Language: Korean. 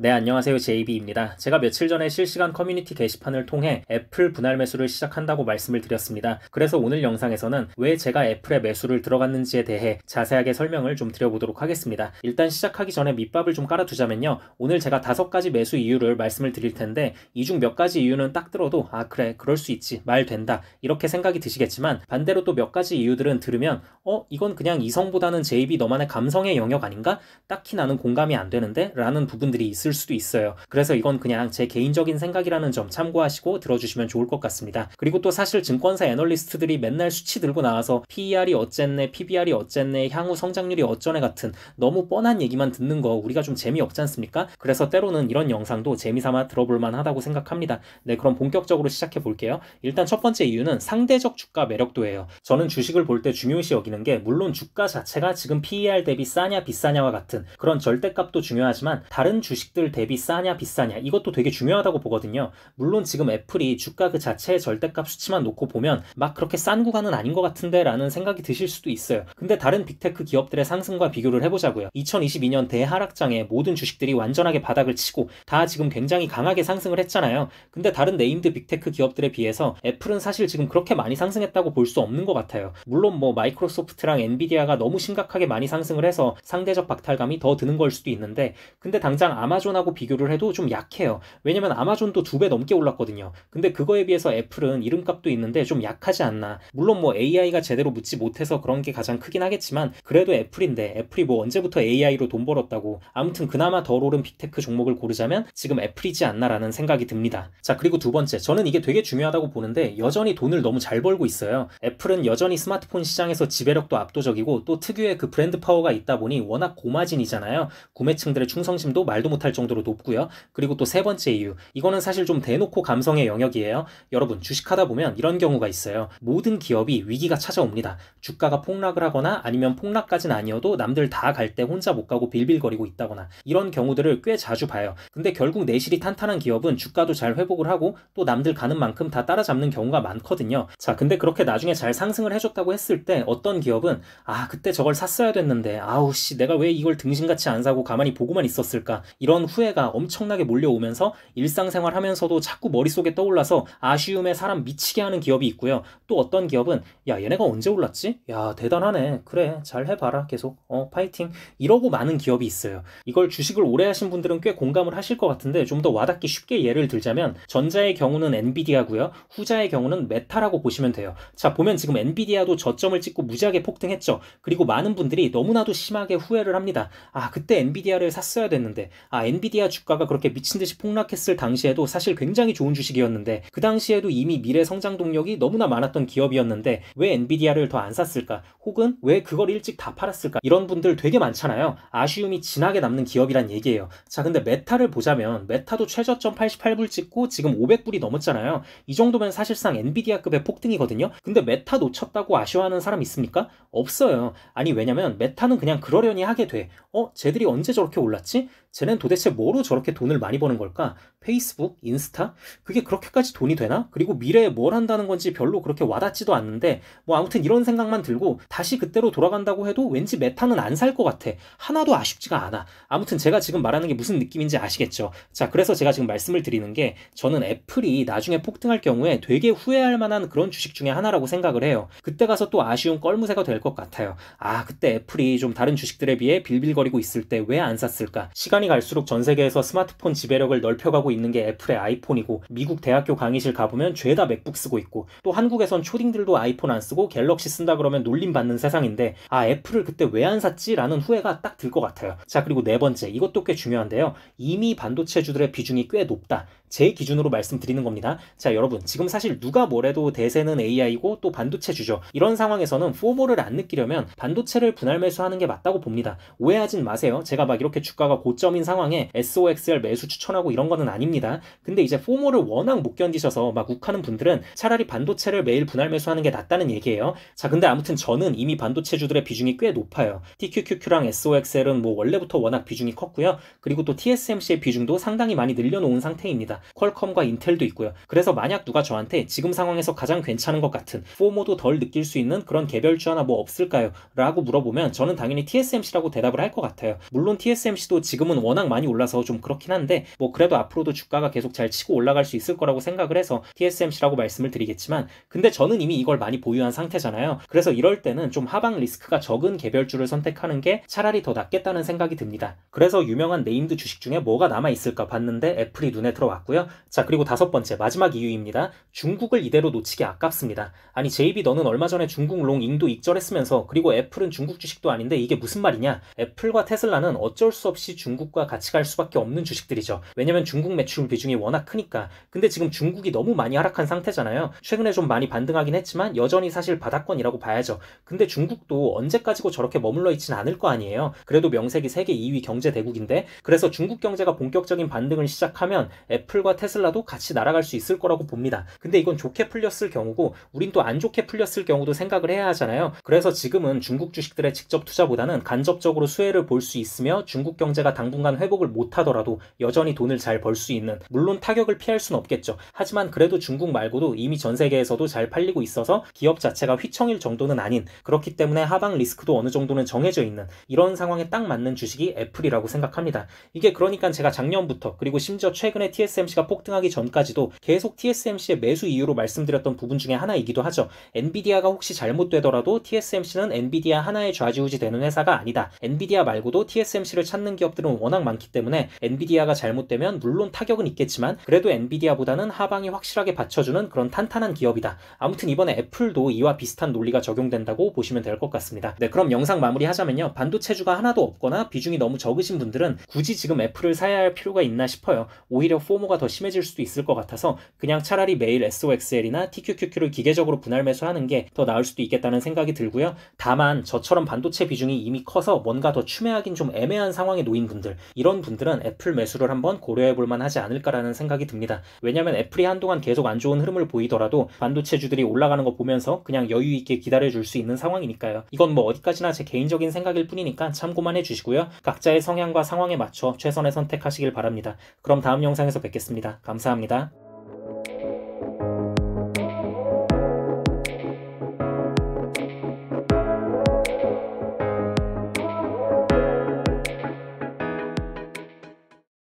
네, 안녕하세요. JB입니다. 제가 며칠 전에 실시간 커뮤니티 게시판을 통해 애플 분할 매수를 시작한다고 말씀을 드렸습니다. 그래서 오늘 영상에서는 왜 제가 애플에 매수를 들어갔는지에 대해 자세하게 설명을 좀 드려보도록 하겠습니다. 일단 시작하기 전에 밑밥을 좀 깔아두자면요. 오늘 제가 5가지 매수 이유를 말씀을 드릴 텐데 이 중 몇 가지 이유는 딱 들어도 아 그래 그럴 수 있지 말 된다 이렇게 생각이 드시겠지만 반대로 또 몇 가지 이유들은 들으면 이건 그냥 이성보다는 JB 너만의 감성의 영역 아닌가? 딱히 나는 공감이 안 되는데? 라는 부분들이 있을 수도 있어요. 그래서 이건 그냥 제 개인적인 생각이라는 점 참고하시고 들어주시면 좋을 것 같습니다. 그리고 또 사실 증권사 애널리스트들이 맨날 수치 들고 나와서 PER이 어쨌네, PBR이 어쨌네, 향후 성장률이 어쩌네 같은 너무 뻔한 얘기만 듣는 거 우리가 좀 재미없지 않습니까? 그래서 때로는 이런 영상도 재미삼아 들어볼만 하다고 생각합니다. 네, 그럼 본격적으로 시작해 볼게요. 일단 첫 번째 이유는 상대적 주가 매력도예요. 저는 주식을 볼 때 중요시 여기는 게 물론 주가 자체가 지금 PER 대비 싸냐 비싸냐와 같은 그런 절대값도 중요하지만 다른 주식들 대비 싸냐 비싸냐 이것도 되게 중요하다고 보거든요. 물론 지금 애플이 주가 그 자체의 절대값 수치만 놓고 보면 막 그렇게 싼 구간은 아닌 것 같은데 라는 생각이 드실 수도 있어요. 근데 다른 빅테크 기업들의 상승과 비교를 해보자고요. 2022년 대하락장에 모든 주식들이 완전하게 바닥을 치고 다 지금 굉장히 강하게 상승을 했잖아요. 근데 다른 네임드 빅테크 기업들에 비해서 애플은 사실 지금 그렇게 많이 상승했다고 볼 수 없는 것 같아요. 물론 뭐 마이크로소프트랑 엔비디아가 너무 심각하게 많이 상승을 해서 상대적 박탈감이 더 드는 걸 수도 있는데 근데 당장 아마존하고 비교를 해도 좀 약해요. 왜냐면 아마존도 2배 넘게 올랐거든요. 근데 그거에 비해서 애플은 이름값도 있는데 좀 약하지 않나. 물론 뭐 AI가 제대로 묻지 못해서 그런 게 가장 크긴 하겠지만 그래도 애플인데 애플이 뭐 언제부터 AI로 돈 벌었다고. 아무튼 그나마 덜 오른 빅테크 종목을 고르자면 지금 애플이지 않나라는 생각이 듭니다. 자, 그리고 두 번째, 저는 이게 되게 중요하다고 보는데 여전히 돈을 너무 잘 벌고 있어요. 애플은 여전히 스마트폰 시장에서 지배력도 압도적이고 또 특유의 그 브랜드 파워가 있다 보니 워낙 고마진이잖아요. 구매층들의 충성심도 말도 못할 정도로 높고요. 그리고 또 세 번째 이유, 이거는 사실 좀 대놓고 감성의 영역이에요. 여러분, 주식하다 보면 이런 경우가 있어요. 모든 기업이 위기가 찾아옵니다. 주가가 폭락을 하거나 아니면 폭락까지는 아니어도 남들 다 갈 때 혼자 못 가고 빌빌거리고 있다거나 이런 경우들을 꽤 자주 봐요. 근데 결국 내실이 탄탄한 기업은 주가도 잘 회복을 하고 또 남들 가는 만큼 다 따라잡는 경우가 많거든요. 자, 근데 그렇게 나중에 잘 상승을 해줬다고 했을 때 어떤 기업은 아 그때 저걸 샀어야 됐는데 아우 씨 내가 왜 이걸 등신같이 안 사고 가만히 보고만 있었을까 이런 후회가 엄청나게 몰려오면서 일상생활 하면서도 자꾸 머릿속에 떠올라서 아쉬움에 사람 미치게 하는 기업이 있고요. 또 어떤 기업은 야 얘네가 언제 올랐지? 야 대단하네. 그래 잘 해봐라 계속 파이팅 이러고 많은 기업이 있어요. 이걸 주식을 오래 하신 분들은 꽤 공감을 하실 것 같은데 좀 더 와닿기 쉽게 예를 들자면 전자의 경우는 엔비디아고요. 후자의 경우는 메타라고 보시면 돼요. 자 보면 지금 엔비디아도 저점을 찍고 무지하게 폭등했죠. 그리고 많은 분들이 너무나도 심하게 후회를 합니다. 아 그때 엔비디아를 샀어야 됐는데 아 엔비디아 주가가 그렇게 미친듯이 폭락했을 당시에도 사실 굉장히 좋은 주식이었는데 그 당시에도 이미 미래 성장 동력이 너무나 많았던 기업이었는데 왜 엔비디아를 더 안 샀을까? 혹은 왜 그걸 일찍 다 팔았을까? 이런 분들 되게 많잖아요. 아쉬움이 진하게 남는 기업이란 얘기예요. 자 근데 메타를 보자면 메타도 최저점 88불 찍고 지금 500불이 넘었잖아요. 이 정도면 사실상 엔비디아급의 폭등이거든요. 근데 메타 놓쳤다고 아쉬워하는 사람 있습니까? 없어요. 아니 왜냐면 메타는 그냥 그러려니 하게 돼. 쟤들이 언제 저렇게 올랐지? 쟤는 도대체 뭐로 저렇게 돈을 많이 버는 걸까? 페이스북? 인스타? 그게 그렇게까지 돈이 되나? 그리고 미래에 뭘 한다는 건지 별로 그렇게 와닿지도 않는데 뭐 아무튼 이런 생각만 들고 다시 그때로 돌아간다고 해도 왠지 메타는 안 살 것 같아. 하나도 아쉽지가 않아. 아무튼 제가 지금 말하는 게 무슨 느낌인지 아시겠죠? 자 그래서 제가 지금 말씀을 드리는 게 저는 애플이 나중에 폭등할 경우에 되게 후회할 만한 그런 주식 중에 하나라고 생각을 해요. 그때 가서 또 아쉬운 껄무새가 될 것 같아요. 아 그때 애플이 좀 다른 주식들에 비해 빌빌거리고 있을 때 왜 안 샀을까? 시간이 갈수록 전 세계에서 스마트폰 지배력을 넓혀가고 있는 게 애플의 아이폰이고 미국 대학교 강의실 가보면 죄다 맥북 쓰고 있고 또 한국에선 초딩들도 아이폰 안 쓰고 갤럭시 쓴다 그러면 놀림받는 세상인데 아 애플을 그때 왜 안 샀지? 라는 후회가 딱 들 것 같아요. 자 그리고 네 번째 이것도 꽤 중요한데요. 이미 반도체주들의 비중이 꽤 높다. 제 기준으로 말씀드리는 겁니다. 자 여러분 지금 사실 누가 뭐래도 대세는 AI고 또 반도체주죠. 이런 상황에서는 포모를 안 느끼려면 반도체를 분할 매수하는 게 맞다고 봅니다. 오해하진 마세요. 제가 막 이렇게 주가가 고점인 상황에 SOXR 매수 추천하고 이런 거는 아닙니다. 근데 이제 포모를 워낙 못 견디셔서 막 욱하는 분들은 차라리 반도체를 매일 분할 매수하는 게 낫다는 얘기예요. 자 근데 아무튼 저는 이미 반도체주들의 비중이 꽤 높아요. TQQQ랑 SOXL은 뭐 원래부터 워낙 비중이 컸고요. 그리고 또 TSMC의 비중도 상당히 많이 늘려놓은 상태입니다. 퀄컴과 인텔도 있고요. 그래서 만약 누가 저한테 지금 상황에서 가장 괜찮은 것 같은 포모도 덜 느낄 수 있는 그런 개별주 하나 뭐 없을까요? 라고 물어보면 저는 당연히 TSMC라고 대답을 할 것 같아요. 물론 TSMC도 지금은 워낙 많이 올라서 좀 그렇긴 한데 뭐 그래도 앞으로도 주가가 계속 잘 치고 올라갈 수 있을 거라고 생각을 해서 TSMC라고 말씀을 드리겠지만, 근데 저는 이미 이걸 많이 보유한 상태잖아요. 그래서 이럴 때는 좀 하방 리스크가 적은 개별주를 선택하는 게 차라리 더 낫겠다는 생각이 듭니다. 그래서 유명한 네임드 주식 중에 뭐가 남아있을까 봤는데 애플이 눈에 들어왔고요. 자, 그리고 5번째 마지막 이유입니다. 중국을 이대로 놓치기 아깝습니다. 아니 JB 너는 얼마 전에 중국 롱 잉도 익절했으면서, 그리고 애플은 중국 주식도 아닌데 이게 무슨 말이냐. 애플과 테슬라는 어쩔 수 없이 중국과 같이 갈 수밖에 없는 주식들이죠. 왜냐면 중국 매출 비중이 워낙 크니까. 근데 지금 중국이 너무 많이 하락한 상태잖아요. 최근에 좀 많이 반등하긴 했지만 여전히 사실 바닥권이라고 봐야죠. 근데 중국도 언제까지고 저렇게 머물러 있진 않을 거 아니에요. 그래도 명색이 세계 2위 경제 대국인데, 그래서 중국 경제가 본격적인 반등을 시작하면 애플과 테슬라도 같이 날아갈 수 있을 거라고 봅니다. 근데 이건 좋게 풀렸을 경우고 우린 또 안 좋게 풀렸을 경우도 생각을 해야 하잖아요. 그래서 지금은 중국 주식들의 직접 투자보다는 간접적으로 수혜를 볼 수 있으며 중국 경제가 당분간 회복을 못하더라도 여전히 돈을 잘 벌 수 있는, 물론 타격을 피할 수는 없겠죠. 하지만 그래도 중국 말고도 이미 전 세계에서도 잘 팔리고 있어서 기업 자체가 휘청일 정도는 아닌, 그렇기 때문에 하방 리스크도 어느 정도는 정해져 있는 이런 상황에 딱 맞는 주식이 애플이라고 생각합니다. 이게 그러니까 제가 작년부터, 그리고 심지어 최근에 TSMC가 폭등하기 전까지도 계속 TSMC의 매수 이유로 말씀드렸던 부분 중에 하나이기도 하죠. 엔비디아가 혹시 잘못되더라도 TSMC는 엔비디아 하나에 좌지우지 되는 회사가 아니다. 엔비디아 말고도 TSMC를 찾는 기업들은 워낙 많기 때문에 엔비디아가 잘못되면 물론 타격은 있겠지만 그래도 엔비디아보다는 하방이 확실하게 받쳐주는 그런 탄탄한 기업이다. 아무튼 이번에 애플도 이와 비슷한 논리가 적용된다고 보시면 될 것 같습니다. 네, 그럼 영상 마무리하자면요. 반도체주가 하나도 없거나 비중이 너무 적으신 분들은 굳이 지금 애플을 사야 할 필요가 있나 싶어요. 오히려 포모가 더 심해질 수도 있을 것 같아서 그냥 차라리 매일 SOXL이나 TQQQ를 기계적으로 분할 매수하는 게 더 나을 수도 있겠다는 생각이 들고요. 다만 저처럼 반도체 비중이 이미 커서 뭔가 더 추매하긴 좀 애매한 상황에 놓인 분들, 이런 분들은 애플 매수를 한번 고려해 볼 만하지 않을까라는 생각이 듭니다. 왜냐면 애플이 한동안 계속 안 좋은 흐름을 보이더라도 반도체주들이 올라가는 거 보면서 그냥 여유 있게 기다려 줄 수 있는 상황이니까요. 이건 뭐 어디까지나 제 개인적인 생각일 뿐이니까 참고만 해주시고요. 각자의 성향과 상황에 맞춰 최선의 선택하시길 바랍니다. 그럼 다음 영상에서 뵙겠습니다. 감사합니다.